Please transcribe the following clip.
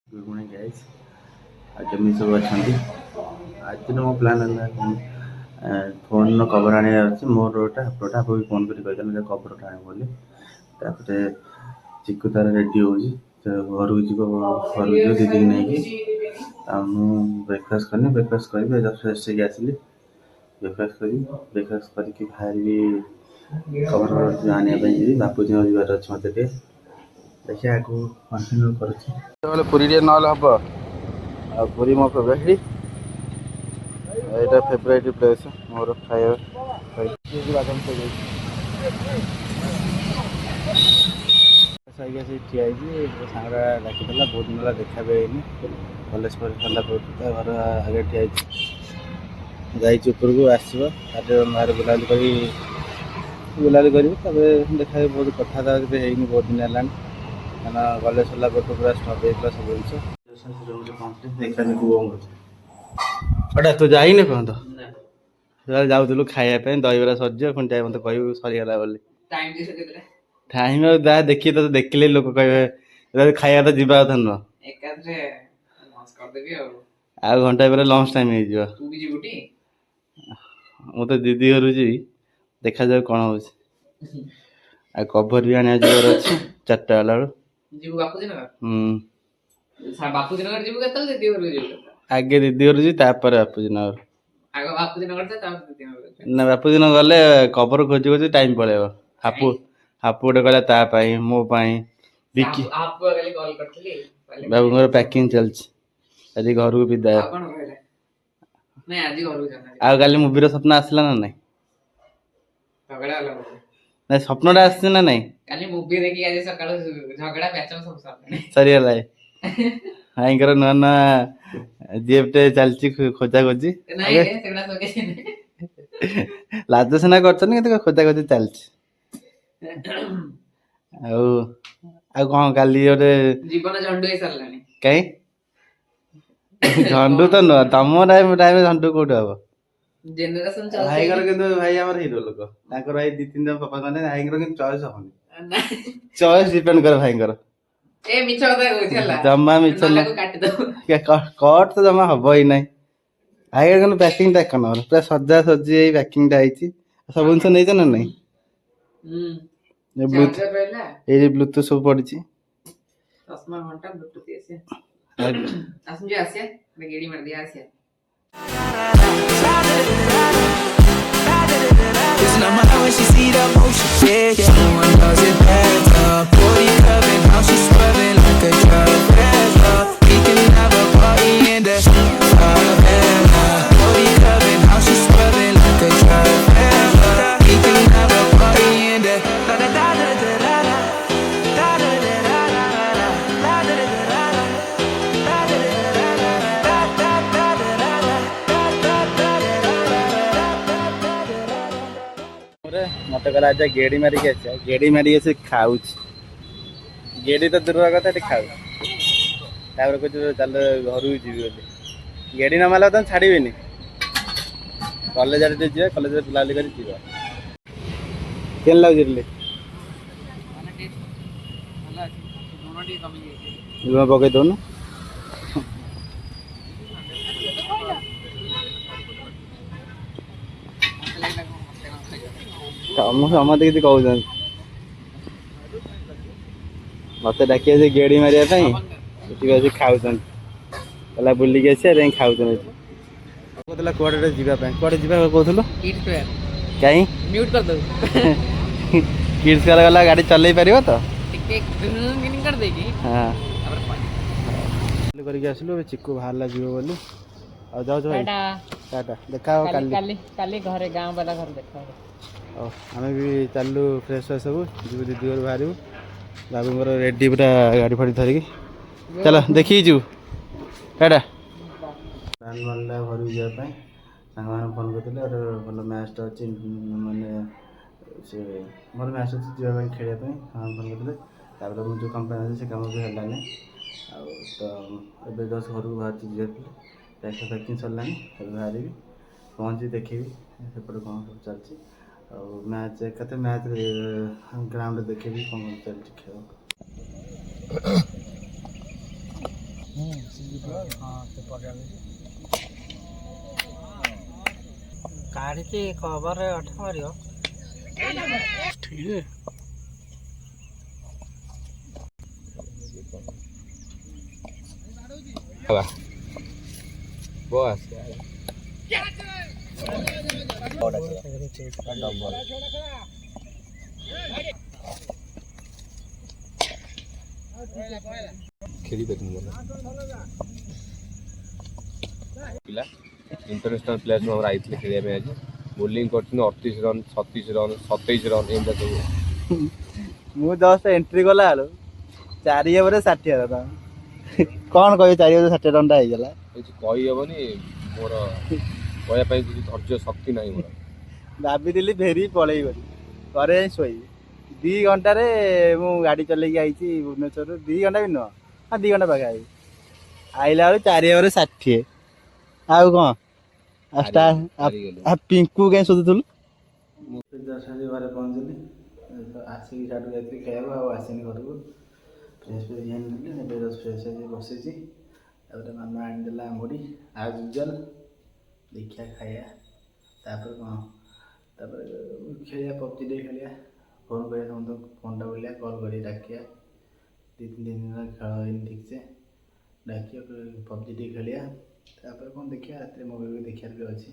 Good morning guys. केमी सब अच्छा आज दिन मो प्लान फोन कवर आने मोर रोटा प्रोटा भी फोन कर कवर आने बोली चिकु तार रेडी हो घर घर दीदी नहीं ब्रेकफास्ट करनी ब्रेकफास्ट करी जस्ट फ्रेश आसली ब्रेकफास्ट करके बाहर खबर आने बापूजी जाबार अच्छे मत देखिए आगे कंटिन्यू कर पुरी ना पुरी मो फेवरेट यहाँ फेवरेट प्लेस मोर खाया बादाम ठिया सांगा डाकिला बहुत दिन देखा भी कलेज पर सरला घर आगे ठिया जापर को आसो बाहर बुलाली कर देखा बहुत कथा बहुत दिन है कहना कलेज सरला पूरा स्टप हो सब जिन देखा तू जाइन कहत जाऊलु खायापी दहीबरा सर पुणी जाए मत कह सरीगला बोली टाइम देखिए तो देखिले लोक कहे खाया तो जीवा कथा नुह आ घंटा पर लंच टाइम हो तो दीदी घर जी देखा जाए कौन हो कभर भी आने जबार अच्छे 4टा आगे दीदी घर जी बापूजी नगर ना बापूजी नगर गले कभर खोजी खोजी टाइम पड़े हापू हापू गोटे कहला मो विकी बाबू पैकिंग चलती आज घर को विदाय आ काली मुवी स्वप्न आसला ना नहीं ना स्वप्नटा आस ना नहीं सरीगला भाईकर नुआ नुआ जीएफटे चलती खोजा खोजी लाज सीना कर खोजा खोजी चलती कौन काली गोटे जीवन झंडू कहीं झंडू तो नुह तुम टाइम टाइम झंडू कौट हम भाईकर कि भाई आम हिरो लोक भाई 2-3 जन पापा कहते भाईकर कि चॉइस हम चॉइस डिपेंड कर भाईकर जमा मिछ कट तो जमा हम ही ना भाईकर पैकिंग टा 1 नंबर पूरा सजा सजी पैकिंग सब जिन नहीं ना नहीं ये ब्लूटूथ सब पड़ी चश्मा घंटा ब्लूटूथ गेड़ी मार दिया Listen to my when she see the motion, yeah. Someone does it better. 40 clubbing, how she swerving like a drug rapper. We can have a party in the favela. 40 clubbing, how she swerving like a drug rapper. We can have a party in the da da da da da da da da da da मत कहला आज गेड़ी मारिक गेड़ी मारिक खाऊ गेड़ी तो दूर कथा खाऊ कह चल घर जी गेड़ी न मारे तुम छाड़े कलेज आड़े जी कलेज बुलाबुली कर केन लगे लुण पकई दौन समस्त किसी कहते मत डाक गेड़ी मारे खाऊ कहला बुलिक आस खाऊ कहला कड़े जावाई कड़े जा कहूल कहीं किड्स कार गला गाड़ी चल पार तो हाँ करके आसलु चिक्कू बाहर जीव बोली आ जाओ भाई टाटा देखा काली घरे गाँव वाला घर देखा आम भी चलू फ्रेश सब जीव दीदी घर बाहर बाबू रेडी पूरा गाड़ी फाड़ी धरिकी चल देखी जीव टाटा घर जावाई सांग मैंने फोन करते भल मैचटा अच्छी मानने से मोर मैच अच्छी जावाई खेलने फोन करते मुझे कंपनी से कम भी है तो ए जस्ट घर को बाहर झील पैकिंग सरला बाहर पहुँची देखी सेपटे कौन सब चलती मैच एक मैच ग्राउंड देखी कौन चलती खेल କାଢିକି କଭରରେ ଅଠା ମାରିବ ठीक है बस खेली पिला इंटरनेशनल प्लेयर सब आई खेलिया में आज बोलिंग कर 38 रन 36 रन 27 रन एंदा सब मु जस्ट एंट्री गला आलो 4 ओवर 60 रन कौन कह 4 ओवर 60 रन होगला कही हेनी मोर कहवाई किसी धैर्य शक्ति ना मोर भाभी फेरी पलई घरे शोई 2 घंटे मु गाड़ी चलैकी आई भुवनेश्वर 2 घंटा भी नुह हाँ 2 घंटा पाखे आइला बेलू 4 ओवर 60 आउ कौन पिंकू कहीं शोधुलु घरे पहुँचली आसिक साढ़ू जाती खाया आसनी घर को फ्रेश फ्रेश फ्रेश बसी मामा आनीदेला मुढ़ी आज यूजुआल देखिया खाया तापर कौन तापर खेलिया पबजी टे खेलिया फोन कर समस्त फोन टा बोलिया कल कर डाकिया 2-3 दिन खेल ठीक से डाकिया पबजी टे खेलिया तापर कौन देखिया रात मोबाइल देखियार भी अच्छी